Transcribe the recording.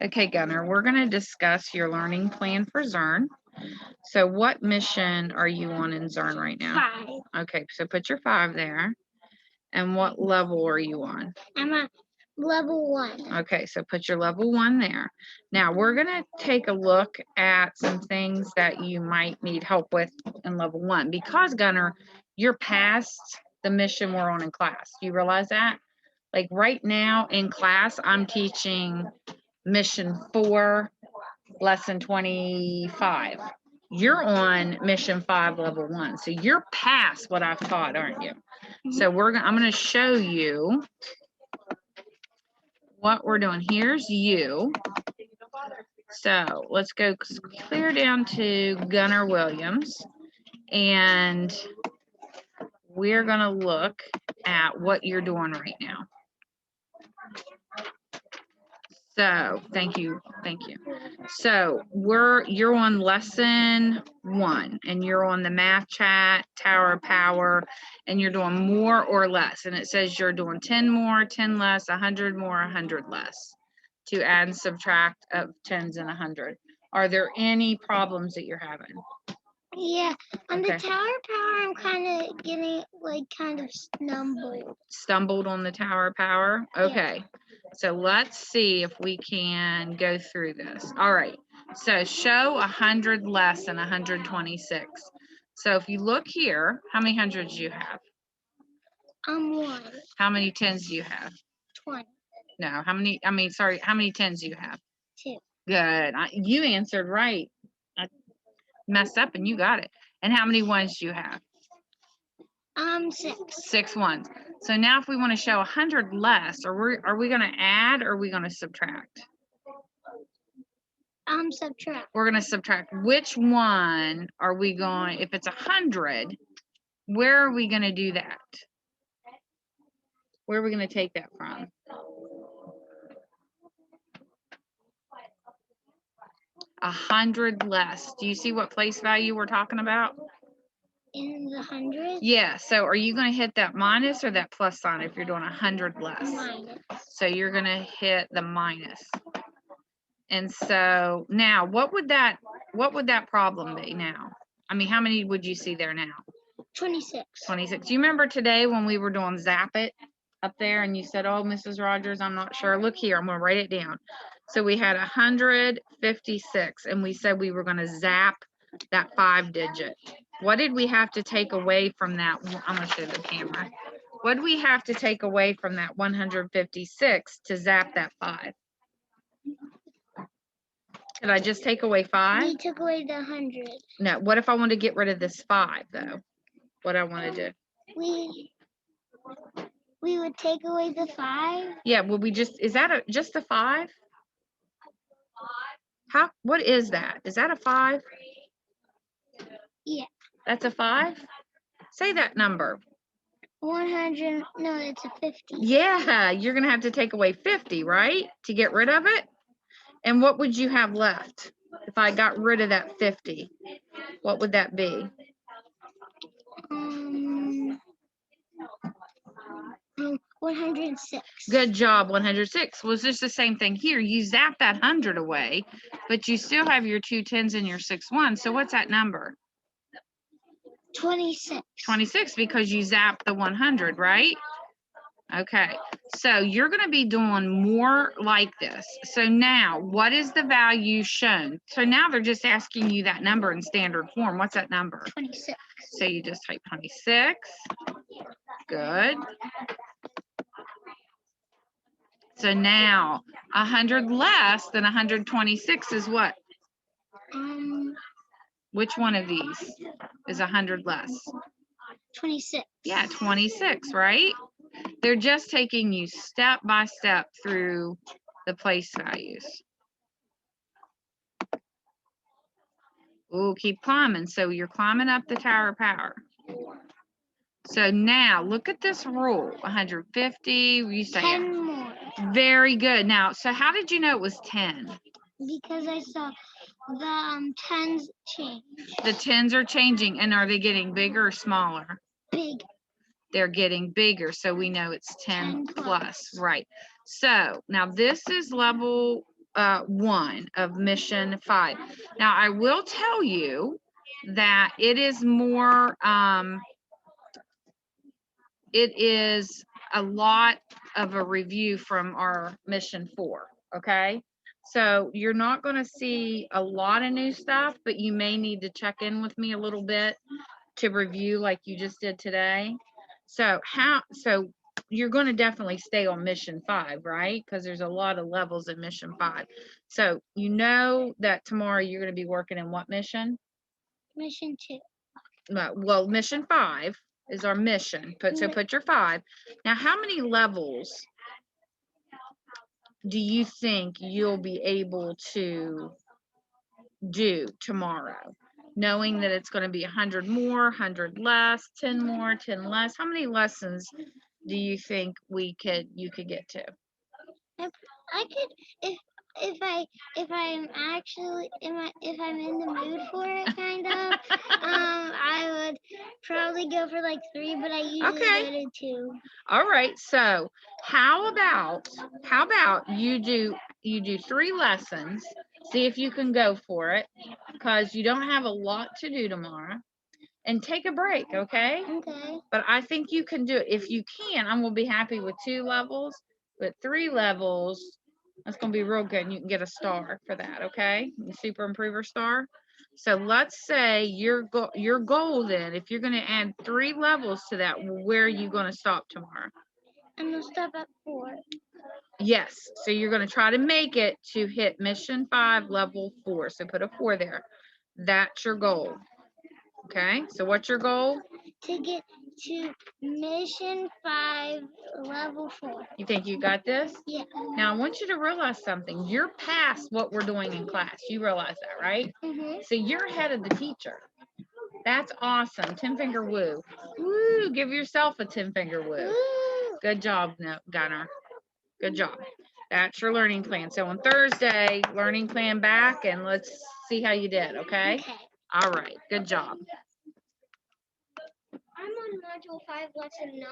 Okay, Gunnar, we're going to discuss your learning plan for Zern. So what mission are you on in Zern right now? 5. Okay, so put your 5 there. And what level are you on? I'm at level 1. Okay, so put your level 1 there. Now we're going to take a look at some things that you might need help with in level 1 because, Gunnar, you're past the mission we're on in class. Do you realize that? Like right now in class, I'm teaching mission 4, lesson 25. You're on mission 5, level 1. So you're past what I've taught, aren't you? So I'm going to show you what we're doing. Here's you. So let's go clear down to Gunnar Williams, and we're going to look at what you're doing right now. So thank you. So you're on lesson 1, and you're on the math chat, Tower of Power, and you're doing more or less. And it says you're doing 10 more, 10 less, 100 more, 100 less to add and subtract of 10s and 100. Are there any problems that you're having? Yeah, on Okay. the Tower of Power, I'm kind of getting kind of stumbled. Stumbled on the Tower of Power? Okay. Yeah. So let's see if we can go through this. All right. So show 100 less than 126. So if you look here, how many hundreds do you have? 1. How many 10s do you have? 20. No, how many 10s do you have? 2. Good. You answered right. I messed up and you got it. And how many ones do you have? 6. 6 ones. So now if we want to show 100 less, are we going to add or are we going to subtract? Subtract. We're going to subtract. Which one are we going, if it's 100, where are we going to do that? Where are we going to take that from? A 100 less. Do you see what place value we're talking about? In the hundreds? Yeah, so are you going to hit that minus or that plus sign if you're doing 100 less? Minus. So you're going to hit the minus. And so now what would that problem be now? I mean, how many would you see there now? 26. 26. Do you remember today when we were doing Zap It up there and you said, oh, Mrs. Rogers, I'm not sure. Look here, I'm going to write it down. So we had 156 and we said we were going to zap that 5 digit. What did we have to take away from that? I'm going to show the camera. What did we have to take away from that 156 to zap that 5? Did I just take away 5? We took away the 100. No. What if I want to get rid of this 5 though? What I want to do? We would take away the 5. Yeah. Would we just? Is that just a 5? How? What is that? Is that a 5? Yeah. That's a 5? Say that number. 100. No, it's a 50. Yeah. You're gonna have to take away 50, right, to get rid of it. And what would you have left if I got rid of that 50? What would that be? 106. Good job, 106. Was this the same thing here? You zap that 100 away, but you still have your 2 10s and your 6 1s. So what's that number? 26. 26 because you zapped the 100, right? Okay, so you're going to be doing more like this. So now, what is the value shown? So now they're just asking you that number in standard form. What's that number? 26. So you just type 26. Good. So now, 100 less than 126 is what? Which one of these is 100 less? 26. Yeah, 26, right? They're just taking you step by step through the place values. Ooh, keep climbing. So you're climbing up the Tower of Power. So now look at this rule. 150, you say 10 more. Very good. Now, so how did you know it was 10? Because I saw the 10s change. The 10s are changing, and are they getting bigger or smaller? Big. They're getting bigger, so we know it's 10 plus. Right. So now this is level 1 of mission 5. Now, I will tell you that it is more, it is a lot of a review from our mission 4, okay? So you're not going to see a lot of new stuff, but you may need to check in with me a little bit to review like you just did today. So you're going to definitely stay on mission 5, right? Because there's a lot of levels in mission 5. So you know that tomorrow you're going to be working in what mission? Mission 2. Well, mission 5 is our mission. Put your 5. Now, how many levels do you think you'll be able to do tomorrow, knowing that it's going to be 100 more, 100 less, 10 more, 10 less? How many lessons do you think you could get to? I could if I'm actually if I'm in the mood for it, kind of. I would probably go for like 3, but I usually Okay. go to 2. All right. So how about you do 3 lessons? See if you can go for it, because you don't have a lot to do tomorrow. And take a break, okay? Okay. But I think you can do it. If you can, I'm gonna be happy with 2 levels, but 3 levels, that's gonna be real good. And you can get a star for that, okay? The super improver star. So let's say your goal then, if you're gonna add 3 levels to that, where are you gonna stop tomorrow? I'm gonna stop at 4. Yes. So you're gonna try to make it to hit mission 5, level 4. So put a 4 there. That's your goal. Okay. So what's your goal? To get to mission 5, level 4. You think you got this? Yeah. Now I want you to realize something. You're past what we're doing in class. You realize that, right? So you're ahead of the teacher. That's awesome. 10-finger woo. Woo. Give yourself a 10-finger woo. Woo. Good job, Gunner. Good job. That's your learning plan. So on Thursday, learning plan back, and let's see how you did, okay? Okay. All right. Good job. I'm on module 5, lesson 9.